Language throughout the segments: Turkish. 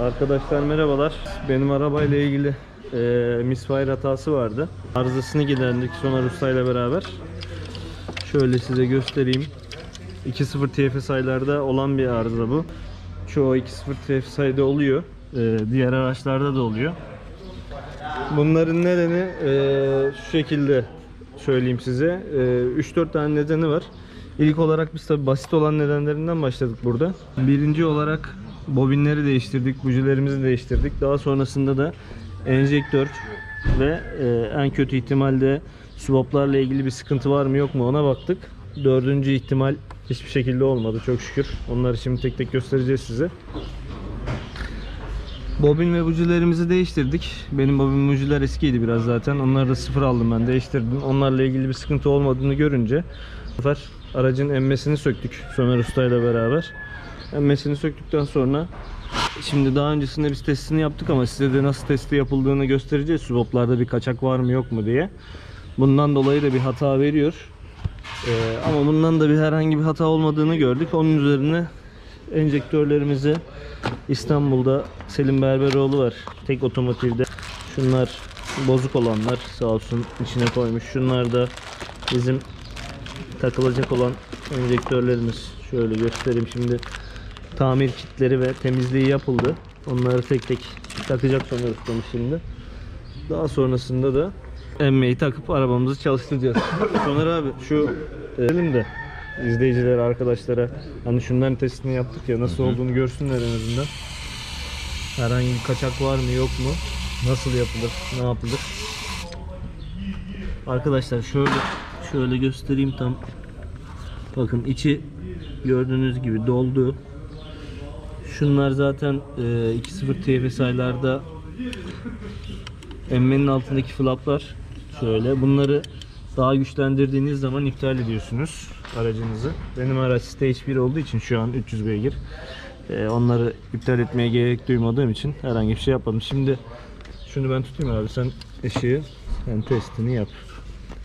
Arkadaşlar merhabalar. Benim arabayla ilgili misfire hatası vardı. Arızasını giderdik Soner Usta ile beraber. Şöyle size göstereyim. 2.0 TFSI'larda olan bir arıza bu. Çoğu 2.0 TFSI'de oluyor. Diğer araçlarda da oluyor. Bunların nedeni şu şekilde söyleyeyim size. 3-4 tane nedeni var. İlk olarak biz tabi basit olan nedenlerinden başladık burada. Birinci olarak bobinleri değiştirdik, bujilerimizi değiştirdik. Daha sonrasında da enjektör ve en kötü ihtimalde swaplarla ilgili bir sıkıntı var mı yok mu ona baktık. Dördüncü ihtimal hiçbir şekilde olmadı çok şükür. Onları şimdi tek tek göstereceğiz size. Bobin ve bujilerimizi değiştirdik. Benim bobin bujiler eskiydi biraz zaten. Onları da sıfır aldım ben, değiştirdim. Onlarla ilgili bir sıkıntı olmadığını görünce bu sefer aracın emmesini söktük Soner Usta ile beraber. Emmesini söktükten sonra şimdi daha öncesinde biz testini yaptık ama size de nasıl testi yapıldığını göstereceğiz. Swaplarda bir kaçak var mı yok mu diye. Bundan dolayı da bir hata veriyor. Ama bundan da herhangi bir hata olmadığını gördük. Onun üzerine enjektörlerimizi İstanbul'da Selim Berberoğlu var. Tek otomotivde. Şunlar bozuk olanlar sağ olsun içine koymuş. Şunlar da bizim takılacak olan enjektörlerimiz. Şöyle göstereyim şimdi. Tamir kitleri ve temizliği yapıldı. Onları tek tek takacak Soner Ustamız şimdi. Daha sonrasında da emmeyi takıp arabamızı çalıştıracağız. Soner abi şu elimde izleyicilere, arkadaşlara hani şunların testini yaptık ya, nasıl olduğunu görsünler en azından. Herhangi bir kaçak var mı yok mu? Nasıl yapılır? Ne yapılır? Arkadaşlar şöyle göstereyim tam. Bakın içi gördüğünüz gibi doldu. Şunlar zaten 2.0 TFSI'larda emmenin altındaki flaplar. Şöyle bunları daha güçlendirdiğiniz zaman iptal ediyorsunuz aracınızı. Benim araç Stage 1 olduğu için şu an 300 beygir. Onları iptal etmeye gerek duymadığım için herhangi bir şey yapmadım. Şimdi şunu ben tutayım abi, sen ışığı testini yap.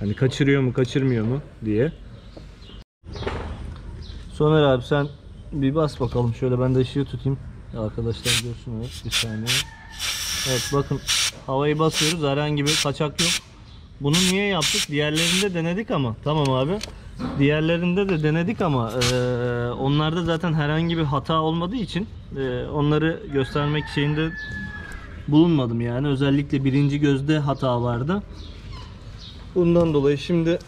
Hani kaçırıyor mu kaçırmıyor mu diye. Soner abi sen bir bas bakalım, şöyle ben de ışığı tutayım. Arkadaşlar görsünler bir saniye. Evet bakın, havayı basıyoruz, herhangi bir kaçak yok. Bunu niye yaptık? Diğerlerinde denedik ama tamam abi. Diğerlerinde de denedik ama onlarda zaten herhangi bir hata olmadığı için onları göstermek şeyinde bulunmadım yani. Özellikle birinci gözde hata vardı. Bundan dolayı şimdi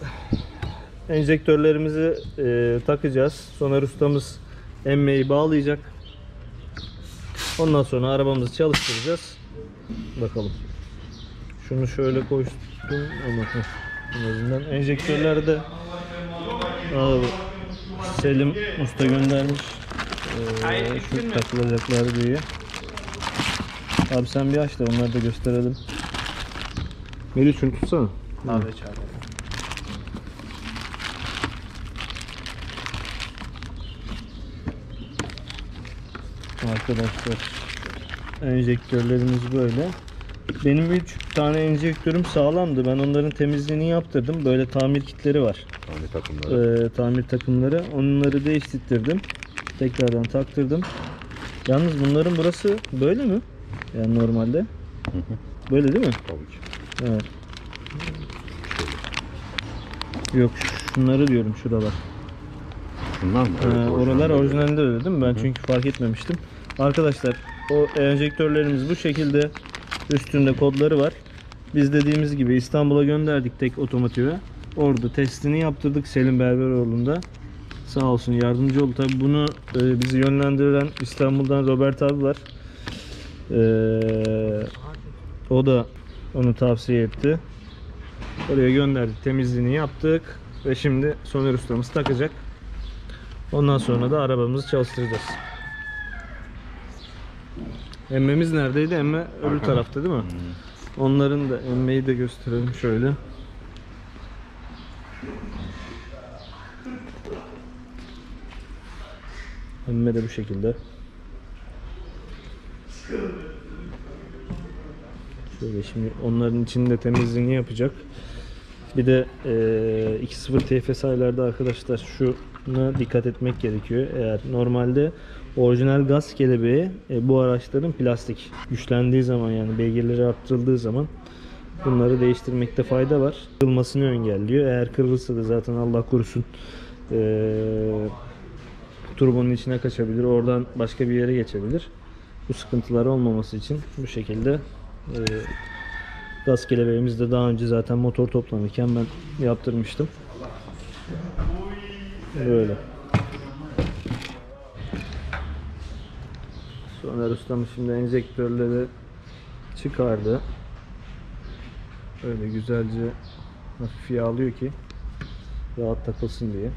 enjektörlerimizi takacağız. Soner Ustamız emmeyi bağlayacak. Ondan sonra arabamızı çalıştıracağız. Bakalım. Şunu şöyle koydum ama en azından enjektörlerde abi Selim Usta göndermiş şu takılacaklar diye. Abi sen bir aç da onları da gösterelim. Melih şunu tutsana. Abi çağır. Arkadaşlar enjektörlerimiz böyle. Benim 3 tane enjektörüm sağlamdı. Ben onların temizliğini yaptırdım. Böyle tamir kitleri var. Tamir takımları. Tamir takımları. Onları değiştirdim. Tekrardan taktırdım. Yalnız bunların burası böyle mi? Yani normalde. Böyle değil mi? Tabii ki. Evet. Yok, şunları diyorum, şuralar. Bunlar mı? Evet, oralar orijinalinde öyle değil mi? Ben çünkü fark etmemiştim. Arkadaşlar o enjektörlerimiz bu şekilde, üstünde kodları var. Biz dediğimiz gibi İstanbul'a gönderdik tek otomotive. Orada testini yaptırdık Selim Berberoğlu'nda. Sağ olsun yardımcı oldu. Tabi bunu bizi yönlendiren İstanbul'dan Robert abi var. O da onu tavsiye etti. Oraya gönderdik, temizliğini yaptık ve şimdi Soner Ustamız takacak. Ondan sonra da arabamızı çalıştıracağız. Emmemiz neredeydi? Emme öbür tarafta değil mi? Onların da emmeyi de gösterelim şöyle. Emme de bu şekilde. Şöyle şimdi onların içinde temizliğini yapacak. Bir de 2.0 TFSI'lerde arkadaşlar şuna dikkat etmek gerekiyor. Eğer normalde Orijinal gaz kelebeği bu araçların plastik. Güçlendiği zaman, yani beygirleri arttırıldığı zaman bunları değiştirmekte fayda var. Kırılmasını engelliyor. Eğer kırılırsa da zaten Allah korusun turbonun içine kaçabilir. Oradan başka bir yere geçebilir. Bu sıkıntılar olmaması için bu şekilde gaz kelebeğimizi de daha önce zaten motor toplanırken ben yaptırmıştım. Böyle. Sonra ustam şimdi enjektörleri çıkardı. Öyle güzelce hafif yağlıyor ki rahat takılsın diye.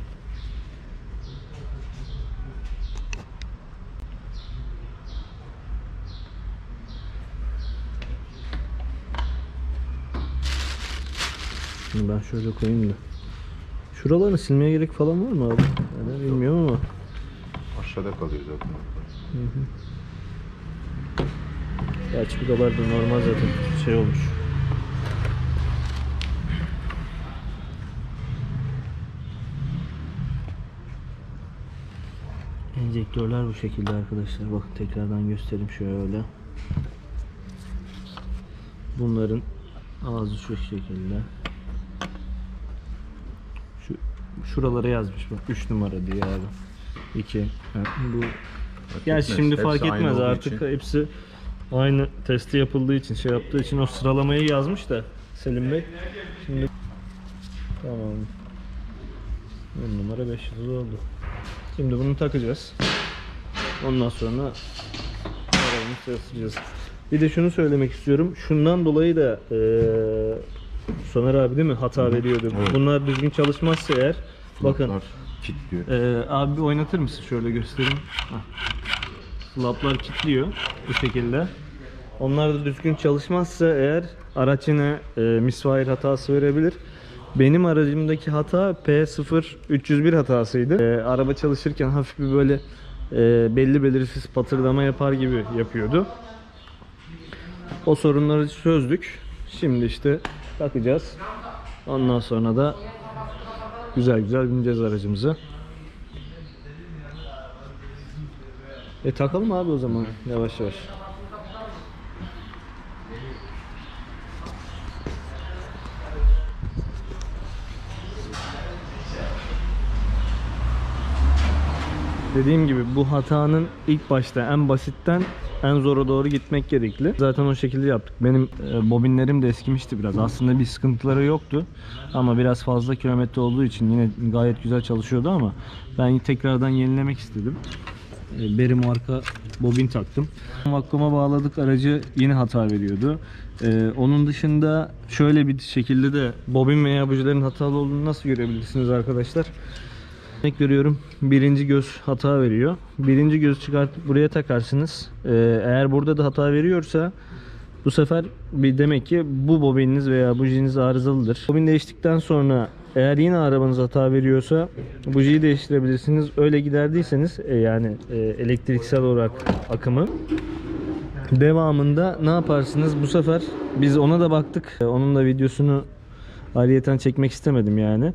Şimdi ben şöyle koyayım da. Şuralarını silmeye gerek falan var mı abi? Yani bilmiyorum ama. Aşağıda kalıyor zaten. Gerçi bu kadar da normal zaten şey olmuş. Enjektörler bu şekilde arkadaşlar. Bakın tekrardan göstereyim şöyle. Bunların ağzı şu şekilde. Şuralara yazmış bak, 3 numara diye abi. 2. Bu gerçi şimdi fark etmez artık, hepsi aynı testi yapıldığı için, şey yaptığı için o sıralamayı yazmış da Selim Bey. Şimdi tamam. 10 numara 500 oldu. Şimdi bunu takacağız. Ondan sonra arabamızı çalıştıracağız. Bir de şunu söylemek istiyorum. Şundan dolayı da Soner abi değil mi hata veriyordu. Evet. Bunlar düzgün çalışmazsa eğer, bakın kilitliyor. abi oynatır mısın, şöyle göstereyim. Flaplar kilitliyor bu şekilde. Onlar da düzgün çalışmazsa eğer araç yine misfire hatası verebilir. Benim aracımdaki hata P0301 hatasıydı. Araba çalışırken hafif bir böyle belli belirsiz patırdama yapar gibi yapıyordu. O sorunları çözdük. Şimdi işte takacağız. Ondan sonra da güzel güzel bineceğiz aracımıza. Takalım abi o zaman yavaş yavaş. Dediğim gibi bu hatanın ilk başta en basitten en zora doğru gitmek gerekli. Zaten o şekilde yaptık. Benim bobinlerim de eskimişti biraz. Aslında bir sıkıntıları yoktu. Ama biraz fazla kilometre olduğu için yine gayet güzel çalışıyordu ama ben tekrardan yenilemek istedim. Beri marka bobin taktım. Vakkuma bağladık, aracı yine hata veriyordu. Onun dışında şöyle bir şekilde de bobin veya bujilerin hatalı olduğunu nasıl görebilirsiniz arkadaşlar? Örnek veriyorum, birinci göz hata veriyor. Birinci gözü çıkartıp buraya takarsınız. Eğer burada da hata veriyorsa bu sefer demek ki bu bobininiz veya bujiniz arızalıdır. Bobin değiştikten sonra eğer yine arabanız hata veriyorsa bujiyi değiştirebilirsiniz. Öyle giderdiyseniz yani elektriksel olarak akımı devamında ne yaparsınız? Bu sefer biz ona da baktık. Onun da videosunu ayrıyeten çekmek istemedim yani.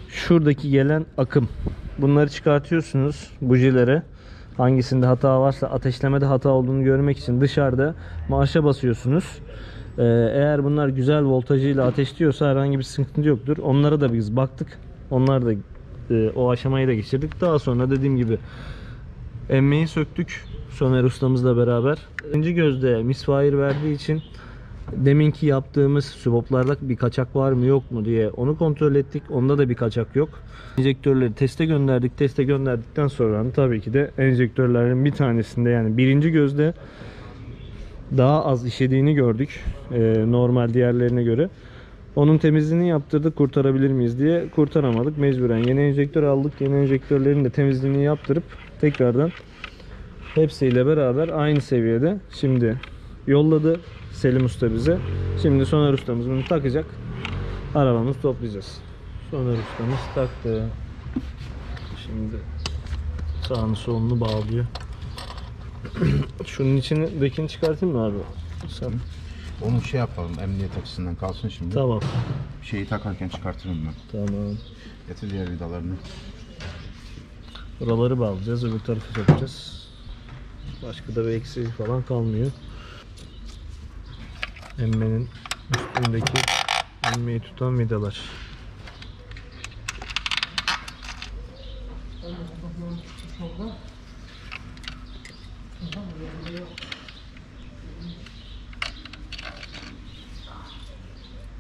Şuradaki gelen akım. Bunları çıkartıyorsunuz bujilere. Hangisinde hata varsa, ateşlemede hata olduğunu görmek için dışarıda marşa basıyorsunuz. Eğer bunlar güzel voltajıyla ateşliyorsa herhangi bir sıkıntı yoktur. Onlara da biz baktık. Onlar da o aşamayı da geçirdik. Daha sonra dediğim gibi emmeyi söktük Soner ustamızla beraber. İkinci gözde misfire verdiği için deminki yaptığımız swaplarda bir kaçak var mı yok mu diye onu kontrol ettik. Onda da bir kaçak yok. Enjektörleri teste gönderdik. Teste gönderdikten sonra tabii ki de enjektörlerin bir tanesinde, yani birinci gözde daha az işlediğini gördük. Normal diğerlerine göre. Onun temizliğini yaptırdık, kurtarabilir miyiz diye. Kurtaramadık. Mecburen yeni enjektör aldık. Yeni enjektörlerin de temizliğini yaptırıp tekrardan hepsiyle beraber aynı seviyede şimdi yolladı Selim Usta bize. Şimdi Soner ustamız bunu takacak. Arabamızı toplayacağız. Soner ustamız taktı. Şimdi sağını solunu bağlıyor. Şunun içindekini çıkartayım mı abi? Sen. Onu şey yapalım, emniyet açısından kalsın şimdi. Tamam. Şeyi takarken çıkartırım ben. Tamam. Getir diğer vidalarını. Buraları bağlayacağız, öbür tarafı sokacağız. Başka da bir eksiği falan kalmıyor. Emmenin üstündeki emmeyi tutan vidalar.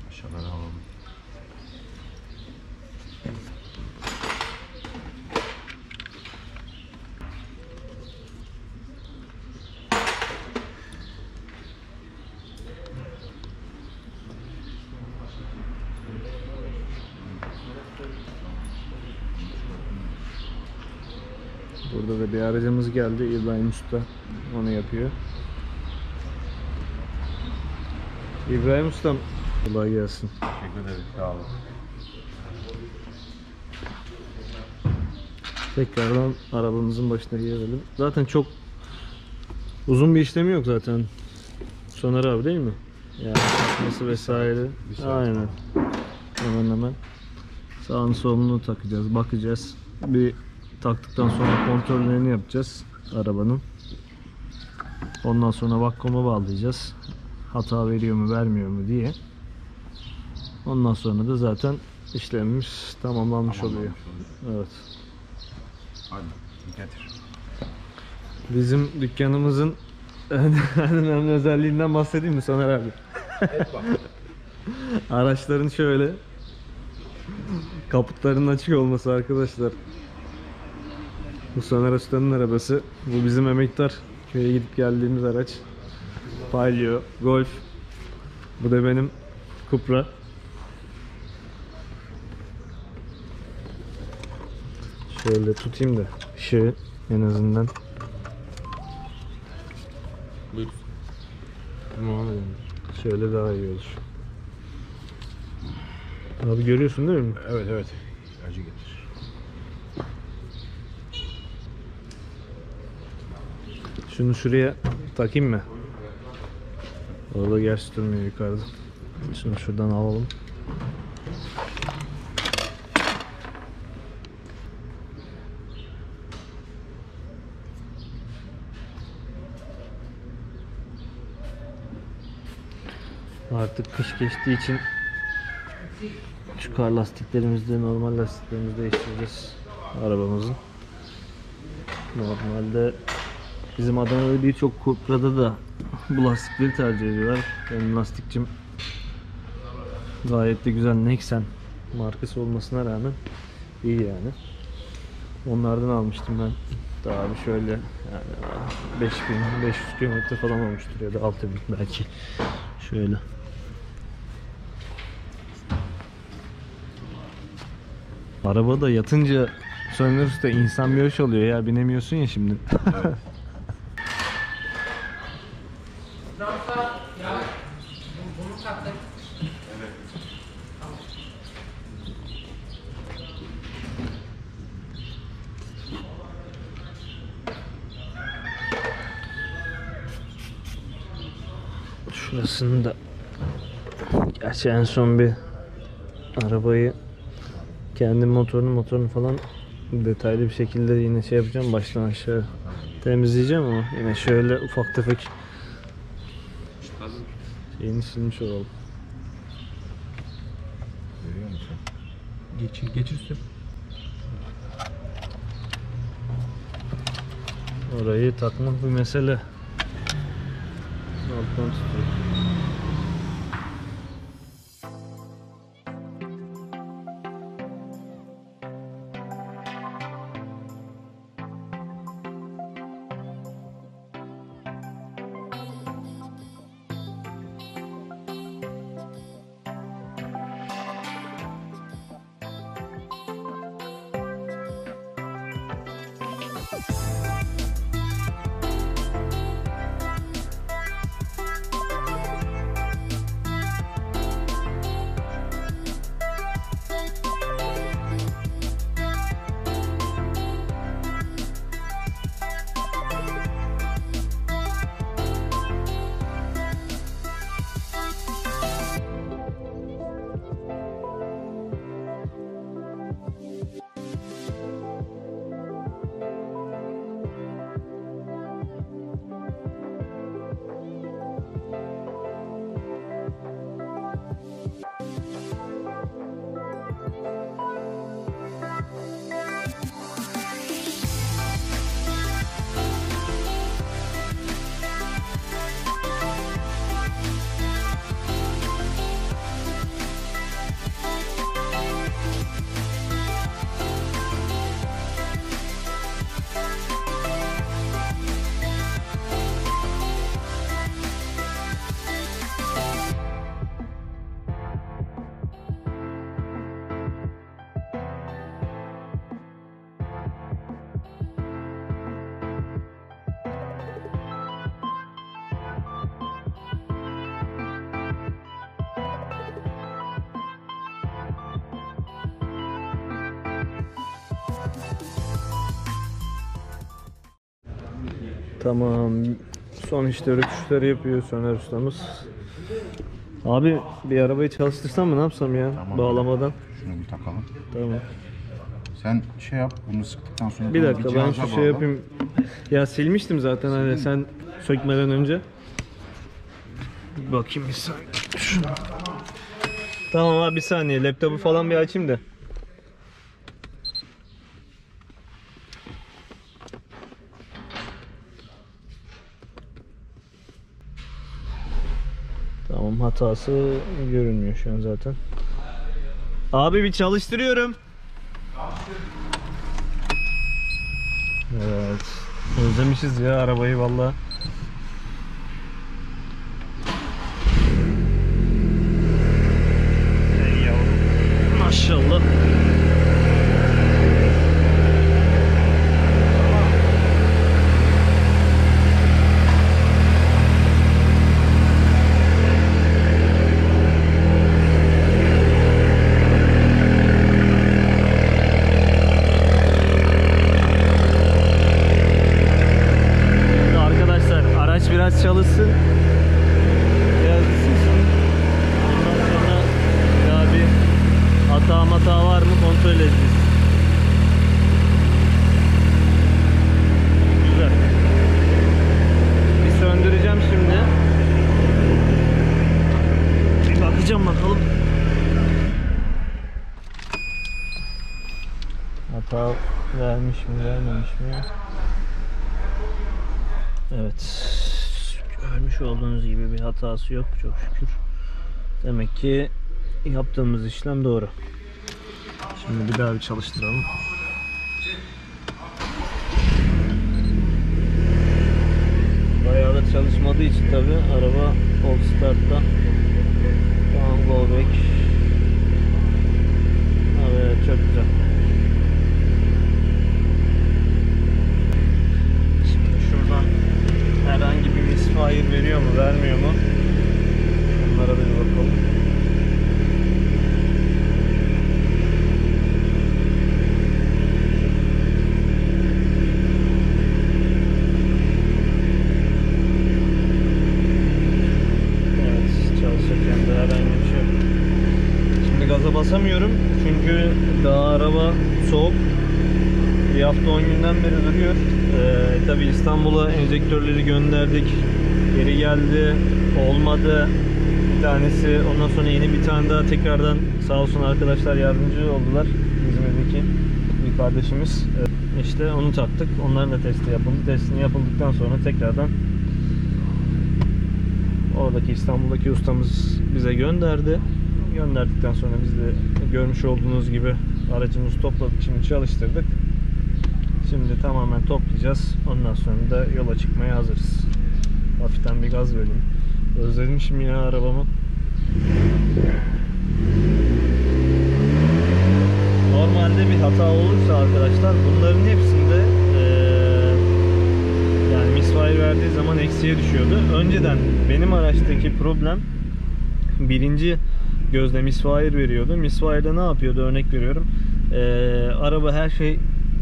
Aşağıdan alalım. Burada da bir aracımız geldi. İbrahim Usta onu yapıyor. İbrahim Ustam, kolay gelsin. Teşekkür ederim. Sağ olun. Tekrardan arabamızın başına gelelim. Zaten çok uzun bir işlemi yok zaten. Soner abi değil mi? Yani takması vesaire. Bir saat Aynen. Hemen sağını solunu takacağız, bakacağız. Bir taktıktan sonra kontrollerini yapacağız arabanın. Ondan sonra vakkuma bağlayacağız. Hata veriyor mu vermiyor mu diye. Ondan sonra da zaten işlemimiz tamamlanmış oluyor. Evet. Hadi getir. Bizim dükkanımızın en önemli özelliğinden bahsedeyim mi Soner abi? Araçların şöyle kaputlarının açık olması arkadaşlar. Bu Soner Usta'nın arabası. Bu bizim emektar. Köye gidip geldiğimiz araç. Palio, Golf. Bu da benim Cupra. Şöyle tutayım da ışığı en azından. Buyur. Şöyle daha iyi olur. Abi görüyorsun değil mi? Evet evet. Acı getir. Şunu şuraya takayım mı? Orada gerçi durmuyor yukarıda. Şunu şuradan alalım. Artık kış geçtiği için şu kar lastiklerimizi de normal lastiklerimizi değiştireceğiz arabamızın. Normalde bizim Adana'da birçok Cupra'da da bu lastikleri tercih ediyorlar. Benim lastikçim gayet de güzel, Nexen markası olmasına rağmen iyi yani. Onlardan almıştım ben. Daha bir şöyle yani 5500 kilometre falan olmuştur ya da 6000 belki. Şöyle. Arabada yatınca Soner Usta insan bir hoş oluyor ya, binemiyorsun ya şimdi. Evet. Şurasını da gerçi en son bir arabayı kendi motorunu falan detaylı bir şekilde yine şey yapacağım, baştan aşağı temizleyeceğim ama yine şöyle ufak tefek şeyini silmiş olalım. Görüyor musun? Geç üstü. Orayı takmak bir mesele. Alttan tutuyor. Tamam. Son işte rötuşları yapıyor Soner ustamız. Abi bir arabayı çalıştırsam mı, ne yapsam ya? Tamam. Bağlamadan. Şunu bir takalım. Tamam. Sen şey yap, bunu sıktıktan sonra Bir bunu dakika ben cihaza şu şey bağla. yapayım. Ya silmiştim zaten hani sen sökmeden önce. Bir bakayım bir saniye. Şunu. Tamam abi bir saniye, laptopu falan bir açayım da. Tamam, hatası görünmüyor şu an zaten. Abi bir çalıştırıyorum. Evet. Özlemişiz ya arabayı valla. Ey yavrum. Maşallah. Biraz çalışsın. Biraz ısınsın. Ondan sonra daha bir hata var mı kontrol edeceğiz. Güzel. Bir söndüreceğim şimdi. Bir bakacağım bakalım. Hata vermiş mi vermemiş mi? Evet. Görmüş olduğunuz gibi bir hatası yok çok şükür. Demek ki yaptığımız işlem doğru. Şimdi bir daha bir çalıştıralım. Bayağı da çalışmadığı için tabi araba off start'ta. Tamam, go back. Evet, çok güzel. Şimdi şuradan herhangi bir misfire veriyor mu, vermiyor mu? Bunlara bir bakalım. Evet, çalışırken de herhangi bir şey yok. Şimdi gaza basamıyorum çünkü daha araba soğuk. Bir hafta 10 günden beri duruyor. Tabi İstanbul'a enjektörleri gönderdik. Geri geldi. Olmadı. Bir tanesi, ondan sonra yeni bir tane daha tekrardan sağ olsun arkadaşlar yardımcı oldular. İzmir'deki bir kardeşimiz. İşte onu taktık. Onların da testi yapıldı. Testini yapıldıktan sonra tekrardan oradaki İstanbul'daki ustamız bize gönderdi. Gönderdikten sonra biz de görmüş olduğunuz gibi aracımızı topladık. Şimdi çalıştırdık. Şimdi tamamen toplayacağız. Ondan sonra da yola çıkmaya hazırız. Hafiften bir gaz vereyim. Özlemişim ya arabamı. Normalde bir hata olursa arkadaşlar bunların hepsinde yani misfire verdiği zaman eksiye düşüyordu. Önceden benim araçtaki problem birinci gözle misfire veriyordu. Misfire'da ne yapıyordu? Örnek veriyorum. Araba her şey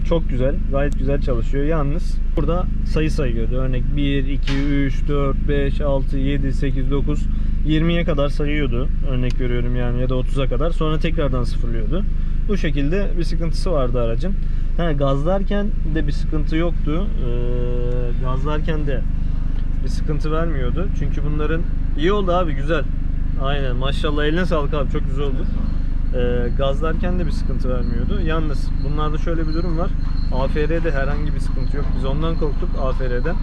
çok güzel, gayet güzel çalışıyor. Yalnız burada sayı sayıyordu. Örnek 1, 2, 3, 4, 5, 6, 7, 8, 9, 20'ye kadar sayıyordu. Örnek veriyorum yani, ya da 30'a kadar. Sonra tekrardan sıfırlıyordu. Bu şekilde bir sıkıntısı vardı aracın. Gazlarken de bir sıkıntı yoktu. Gazlarken de bir sıkıntı vermiyordu. Çünkü bunların iyi oldu abi, güzel. Aynen, maşallah, eline sağlık abi, çok güzel oldu. Gazlarken de bir sıkıntı vermiyordu. Yalnız bunlarda şöyle bir durum var. AFR'de herhangi bir sıkıntı yok. Biz ondan korktuk, AFR'den.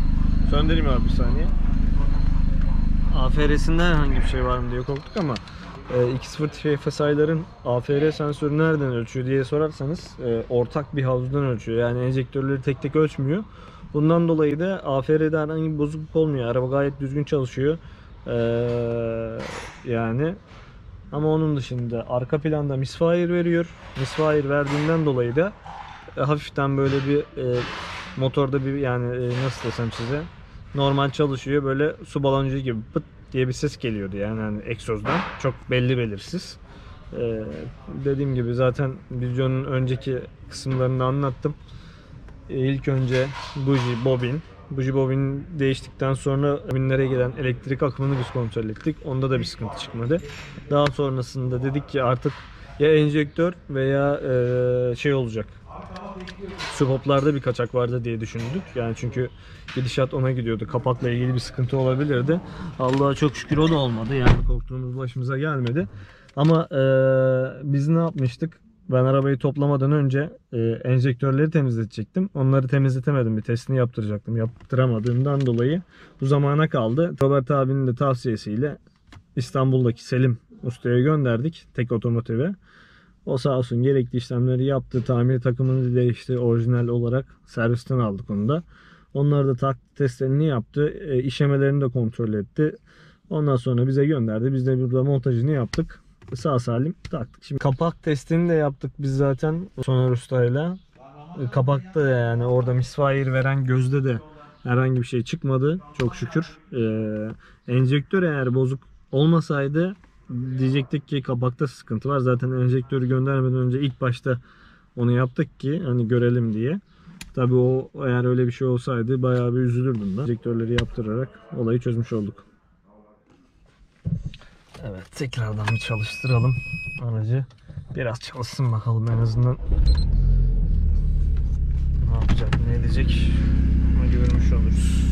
Söndüreyim abi bir saniye. AFR'sinde herhangi bir şey var mı diye korktuk ama 2.0 TFSI'ların AFR sensörü nereden ölçüyor diye sorarsanız ortak bir havuzdan ölçüyor. Yani enjektörleri tek tek ölçmüyor. Bundan dolayı da AFR'de herhangi bir bozukluk olmuyor. Araba gayet düzgün çalışıyor. Yani ama onun dışında arka planda misfire veriyor. Misfire verdiğinden dolayı da hafiften böyle bir motorda bir yani nasıl desem size, normal çalışıyor, böyle su baloncuğu gibi pıt diye bir ses geliyordu yani hani egzozdan, çok belli belirsiz. Dediğim gibi zaten videonun önceki kısımlarında anlattım. İlk önce buji, bobin, Buji bobin değiştikten sonra bobinlere gelen elektrik akımını biz kontrol ettik. Onda da bir sıkıntı çıkmadı. Daha sonrasında dedik ki artık ya enjektör veya şey olacak. Swaplarda bir kaçak vardı diye düşündük. Yani çünkü gidişat ona gidiyordu. Kapakla ilgili bir sıkıntı olabilirdi. Allah'a çok şükür o da olmadı. Yani korktuğumuz başımıza gelmedi. Ama biz ne yapmıştık? Ben arabayı toplamadan önce enjektörleri temizletecektim. Onları temizletemedim. Bir testini yaptıracaktım. Yaptıramadığımdan dolayı bu zamana kaldı. Robert abinin de tavsiyesiyle İstanbul'daki Selim Usta'ya gönderdik. Tek Otomotiv'e. O sağ olsun gerekli işlemleri yaptı. Tamir takımını değişti. Orijinal olarak servisten aldık onu da. Onları da taktı, testlerini yaptı. İşlemelerini de kontrol etti. Ondan sonra bize gönderdi. Biz de burada montajını yaptık. Sağ salim taktık. Şimdi kapak testini de yaptık biz zaten Soner Usta'yla. Kapakta yani orada misfire veren gözde de herhangi bir şey çıkmadı. Çok şükür. Enjektör eğer bozuk olmasaydı diyecektik ki kapakta sıkıntı var. Zaten enjektörü göndermeden önce ilk başta onu yaptık ki hani görelim diye. Tabii o eğer öyle bir şey olsaydı bayağı bir üzülürdüm ben. Enjektörleri yaptırarak olayı çözmüş olduk. Evet, tekrardan bir çalıştıralım aracı. Biraz çalışsın bakalım en azından. Ne yapacak, ne edecek onu görmüş oluruz.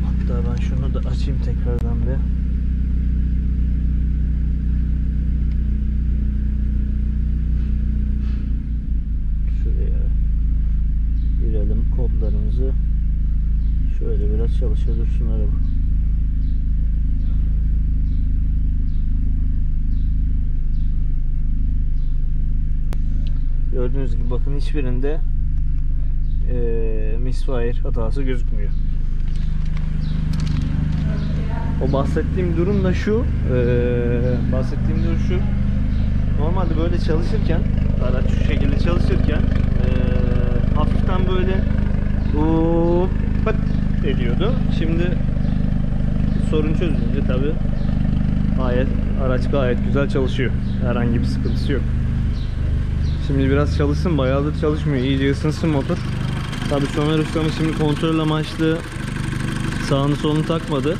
Hatta ben şunu da açayım tekrardan bir. Şuraya girelim kodlarımızı. Şöyle biraz çalıştırırsın araba. Gördüğünüz gibi bakın hiçbirinde misfire hatası gözükmüyor. O bahsettiğim durum da şu. Bahsettiğim durum şu. Normalde böyle çalışırken, araç şu şekilde çalışırken hafiften böyle pat ediyordu. Şimdi sorun çözülünce tabi araç gayet güzel çalışıyor. Herhangi bir sıkıntısı yok. Şimdi biraz çalışsın, bayağıdır çalışmıyor. İyice ısınsın motor. Tabii Soner ustamız şimdi kontrol amaçlı sağını solunu takmadı.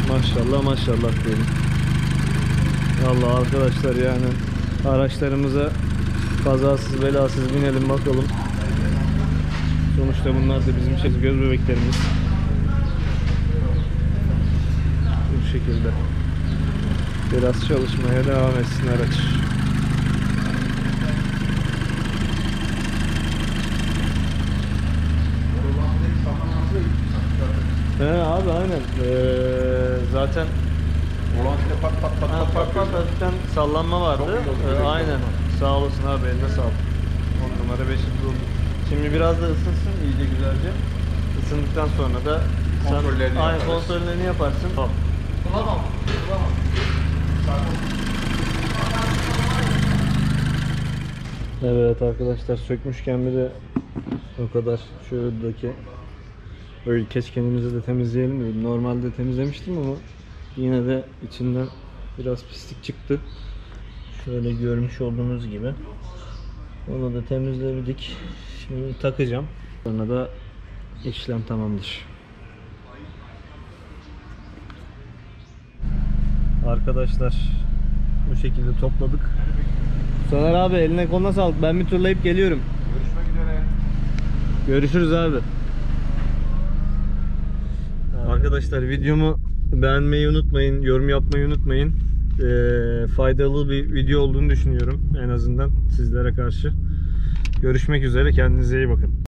Maşallah maşallah diyelim. Vallahi arkadaşlar yani araçlarımıza kazasız belasız binelim bakalım. Sonuçta bunlar da bizim göz bebeklerimiz. Bu şekilde. Biraz çalışmaya devam etsin araç. He abi aynen. Zaten pat hafiften sallanma vardı. Aynen. Sağ olasın abi, eline sağlık. 10 numara 5 oldu. Şimdi biraz da ısınsın iyice güzelce. Isındıktan sonra da sen kontrollerini yaparsın. Tamam. Evet arkadaşlar, sökmüşken bir de o kadar şuradaki böyle keçkenimizi de temizleyelim dedim. Normalde temizlemiştim ama yine de içinden biraz pislik çıktı. Şöyle görmüş olduğunuz gibi. Onu da temizledik. Şimdi takacağım. Sonra da işlem tamamdır. Arkadaşlar bu şekilde topladık. Soner abi eline koluna sağlık. Ben bir turlayıp geliyorum. Görüşmek üzere. Görüşürüz abi. Arkadaşlar videomu beğenmeyi unutmayın, yorum yapmayı unutmayın. Faydalı bir video olduğunu düşünüyorum en azından sizlere karşı. Görüşmek üzere, kendinize iyi bakın.